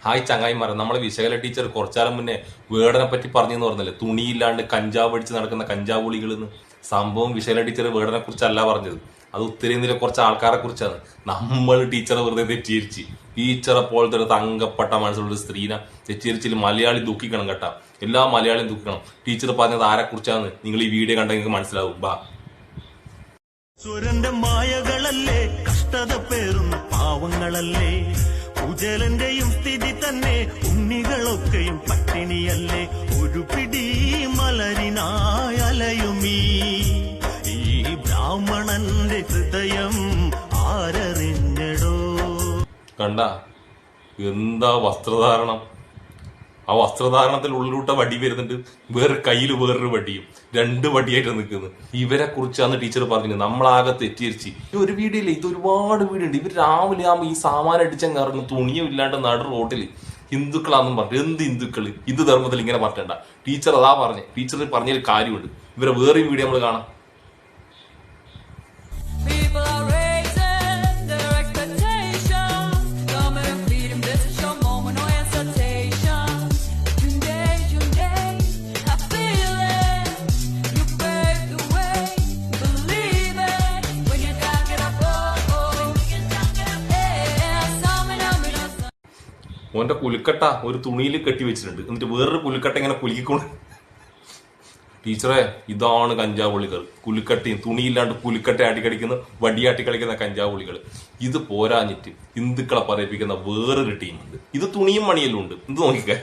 Hi ചങ്ങായിമാരെ, നമ്മളെ വിശകല teacher കുറച്ചാലം മുന്നേ വേടനെ പറ്റി പറഞ്ഞെന്ന് പറഞ്ഞല്ലേ, തുണിയില്ലാണ്ട് കഞ്ചാവ് അടിച്ച് നടക്കുന്ന കഞ്ചാവുളികളെന്ന്. സംഭവം വിശകല ടീച്ചർ വേടനെ കുറിച്ചല്ല പറഞ്ഞത്, അത് ഉത്തരേന്ത്യയിലെ കുറച്ച് ആൾക്കാരെ കുറിച്ചാണ്. നമ്മൾ ടീച്ചറെ വെറുതെ തെറ്റിദ്ധരിച്ച്, ടീച്ചറെ പോലത്തെ ഒരു തങ്കപ്പെട്ട മനസ്സിലുള്ള ഒരു സ്ത്രീനെ തെറ്റിദ്ധരിച്ചിൽ മലയാളി ദുഃഖിക്കണം കേട്ടാ. എല്ലാ മലയാളിയും ദുഃഖിക്കണം. ടീച്ചർ പറഞ്ഞത് ആരെ കുറിച്ചാണ് നിങ്ങൾ ഈ വീഡിയോ കണ്ടെങ്കിൽ നിങ്ങൾക്ക് മനസ്സിലാവും. ബാ, സ്വരന്റെ മായകളല്ലേ, കഷ്ടത പേറുന്ന പാവങ്ങളല്ലേ, ഉജലന്റെയും സ്ഥിതി തന്നെ, ഉണ്ണികളൊക്കെയും പട്ടിണിയല്ലേ, ഒരു പിടി മലരിനായലയുമീ ഈ ബ്രാഹ്മണന്റെ ഹൃദയം ആരറിഞ്ഞടോ. കണ്ട എന്താ വസ്ത്രധാരണം? ആ വസ്ത്രധാരണത്തിൽ ഉള്ളിലൂട്ട വടി വരുന്നുണ്ട്, വേറെ കയ്യിൽ വേറൊരു വടിയും, രണ്ട് വടിയായിട്ട് നിൽക്കുന്നത്. ഇവരെ കുറിച്ചാണ് ടീച്ചർ പറഞ്ഞത്. നമ്മളാകെ തെറ്റിദ്ധരിച്ച് ഒരു വീഡിയോ ഇല്ല, ഇത് ഒരുപാട് വീഡിയോ ഉണ്ട്. ഇവർ രാവിലെ ആകുമ്പോൾ ഈ സാമാനം അടിച്ചങ്ങ് ഇറങ്ങും, തുണിയും ഇല്ലാണ്ട് നടു റോട്ടിൽ. ഹിന്ദുക്കളാന്നും പറഞ്ഞു. എന്ത് ഹിന്ദുക്കള്? ഹിന്ദു ധർമ്മത്തിൽ ഇങ്ങനെ പറഞ്ഞണ്ട. ടീച്ചർ അതാ പറഞ്ഞേ. ടീച്ചർ പറഞ്ഞൊരു കാര്യമുണ്ട്. ഇവരെ വേറെയും വീഡിയോ നമ്മൾ കാണാം. ഓന്റെ കുലുക്കട്ട ഒരു തുണിയിൽ കെട്ടി വെച്ചിട്ടുണ്ട്, എന്നിട്ട് വേറൊരു കുലുക്കട്ട ഇങ്ങനെ കുലുക്കിക്കൊണ്ട്. ടീച്ചറെ, ഇതാണ് കഞ്ചാവുളികൾ. കുലുക്കട്ടയും തുണിയില്ലാണ്ട് കുലുക്കട്ട ആട്ടിക്കളിക്കുന്ന, വടിയാട്ടി കളിക്കുന്ന കഞ്ചാവുളികൾ. ഇത് പോരാഞ്ഞിട്ട് ഹിന്ദുക്കളെ പറയിപ്പിക്കുന്ന വേറൊരു ടീമുണ്ട്. ഇത് തുണിയും മണിയെല്ലാം ഉണ്ട്. ഇത് നോക്കിക്കേ.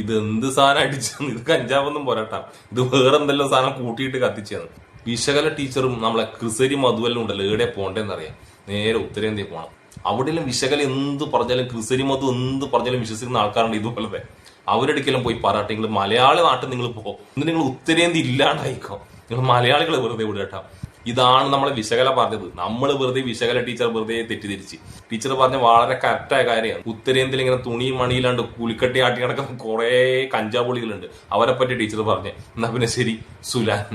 ഇത് എന്ത് സാധനം അടിച്ചെന്ന്? ഇത് കഞ്ചാവൊന്നും പോരാട്ടാ, ഇത് വേറെ എന്തെല്ലാം സാധനം കൂട്ടിയിട്ട് കത്തിച്ചതാണ്. വിശകല ടീച്ചറും നമ്മളെ ക്രിസരി മധുവെല്ലാം ഉണ്ടല്ലോ, എവിടെ പോണ്ടേന്നറിയാം. നേരെ ഉത്തരേന്ത്യയിൽ പോകണം. അവിടെയെല്ലാം വിശകല എന്ത് പറഞ്ഞാലും, ക്രിസരി മധു എന്ത് പറഞ്ഞാലും വിശ്വസിക്കുന്ന ആൾക്കാരുണ്ട് ഇതുപോലത്തെ. അവരെടുക്കെല്ലാം പോയി പറയട്ടെ, നിങ്ങൾ മലയാള നാട്ടിൽ നിങ്ങൾ പോകും, എന്നിട്ട് നിങ്ങൾ ഉത്തരേന്ത്യ ഇല്ലാണ്ടായിക്കോ. നിങ്ങൾ മലയാളികളെ വെറുതെ വിടട്ടാ. ഇതാണ് നമ്മളെ വിശകല പറഞ്ഞത്. നമ്മൾ വെറുതെ വിശകല ടീച്ചർ വെറുതെ തെറ്റിദ്ധരിച്ച്. ടീച്ചർ പറഞ്ഞ വളരെ കറക്റ്റായ കാര്യമാണ്. ഉത്തരേന്ത്യയിൽ ഇങ്ങനെ തുണി മണിയിലാണ്ട് കുലിക്കട്ടി ആട്ടി കിടക്കുന്ന കുറെ കഞ്ചാവുളികളുണ്ട്. അവരെ പറ്റി ടീച്ചർ പറഞ്ഞേ. എന്നാ പിന്നെ ശരി, സുലാൻ.